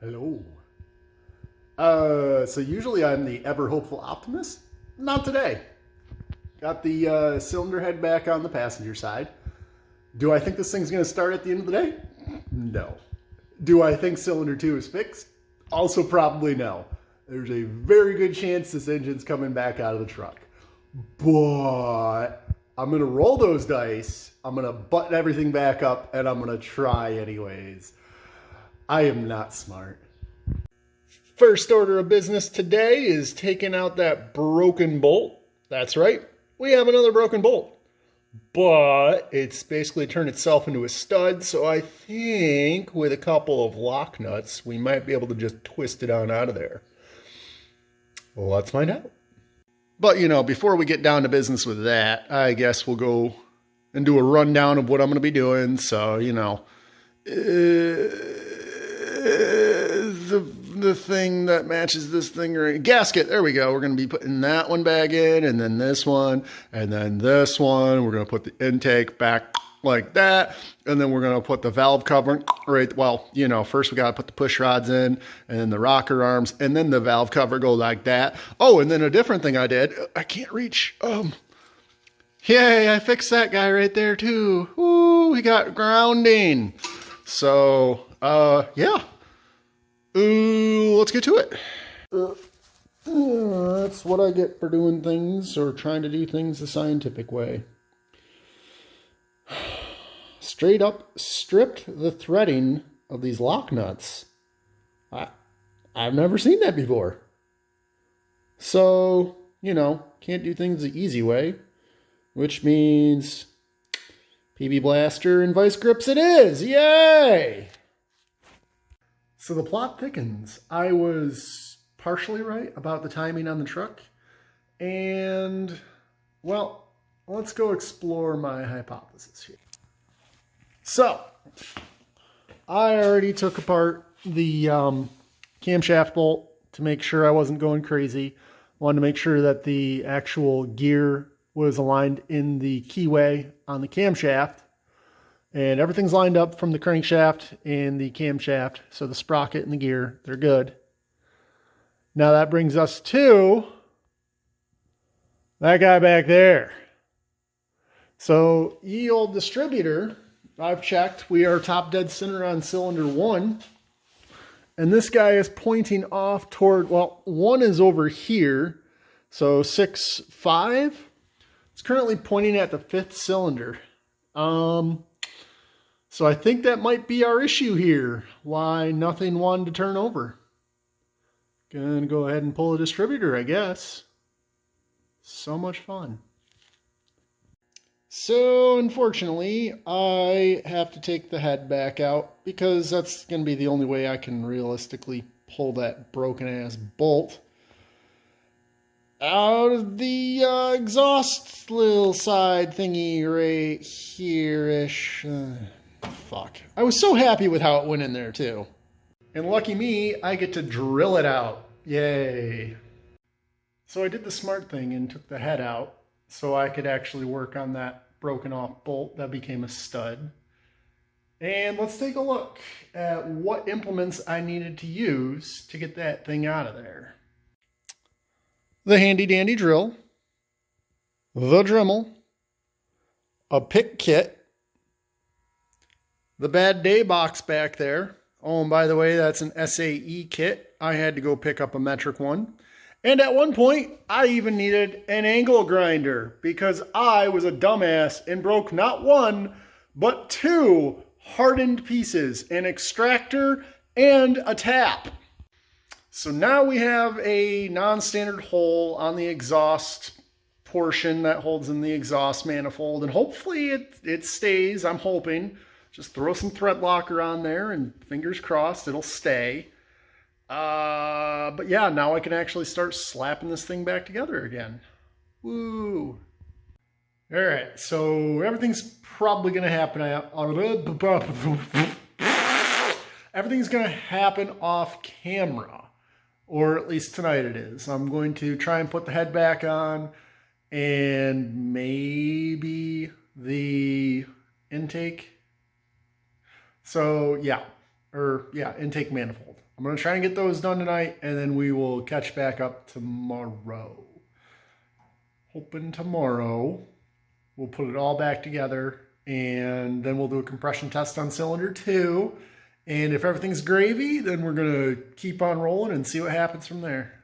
Hello. So usually I'm the ever hopeful optimist. Not today. Got the cylinder head back on the passenger side. Do I think this thing's going to start at the end of the day? No. Do I think cylinder 2 is fixed? Also probably no. There's a very good chance this engine's coming back out of the truck. But I'm going to roll those dice. I'm going to button everything back up and I'm going to try anyways. I am not smart. First order of business today is taking out that broken bolt. That's right, we have another broken bolt. But it's basically turned itself into a stud, so I think with a couple of lock nuts, we might be able to just twist it on out of there. Well, let's find out. But, before we get down to business with that, I guess we'll go and do a rundown of what I'm going to be doing. So, the thing that matches this thing, right? Gasket, there we go. We're going to be putting that one back in, and then this one, and then this one. We're going to put the intake back like that, and then we're going to put the valve cover right. Well, first we got to put the push rods in, and then the rocker arms, and then the valve cover go like that. Oh, and then a different thing I did, I can't reach. Yay, I fixed that guy right there too. Ooh, we got grounding. So, yeah. Let's get to it. That's what I get for doing things or trying to do things the scientific way. Straight up stripped the threading of these lock nuts. I've never seen that before. So, can't do things the easy way, which means PB Blaster and vice grips it is. Yay! So the plot thickens. I was partially right about the timing on the truck. And, well, let's go explore my hypothesis here. So, I already took apart the camshaft bolt to make sure I wasn't going crazy. Wanted to make sure that the actual gear was aligned in the keyway on the camshaft. And everything's lined up from the crankshaft and the camshaft. So the sprocket and the gear, they're good. Now that brings us to that guy back there. So ye old distributor, I've checked. We are top dead center on cylinder 1. And this guy is pointing off toward, well, 1 is over here. So 6.5. It's currently pointing at the 5th cylinder. So I think that might be our issue here. Why nothing wanted to turn over. Gonna go ahead and pull a distributor, I guess. So much fun. So unfortunately, I have to take the head back out because that's going to be the only way I can realistically pull that broken ass bolt out of the exhaust little side thingy right here-ish. Fuck. I was so happy with how it went in there too. And lucky me, I get to drill it out. Yay. So I did the smart thing and took the head out so I could actually work on that broken off bolt that became a stud. And let's take a look at what implements I needed to use to get that thing out of there. The handy dandy drill, the Dremel, a pick kit, the bad day box back there. Oh, and by the way, that's an SAE kit. I had to go pick up a metric one. And at one point, I even needed an angle grinder because I was a dumbass and broke not 1, but 2 hardened pieces, an extractor and a tap. So now we have a non-standard hole on the exhaust portion that holds in the exhaust manifold, and hopefully it stays, I'm hoping. Just throw some thread locker on there and fingers crossed it'll stay. But yeah, now I can actually start slapping this thing back together again. Woo! All right, so everything's probably going to happen. Everything's going to happen off camera, or at least tonight it is. I'm going to try and put the head back on, and maybe the intake. So yeah, intake manifold. I'm going to try and get those done tonight, and then we will catch back up tomorrow. Hoping tomorrow we'll put it all back together, and then we'll do a compression test on cylinder 2. And if everything's gravy, then we're going to keep on rolling and see what happens from there.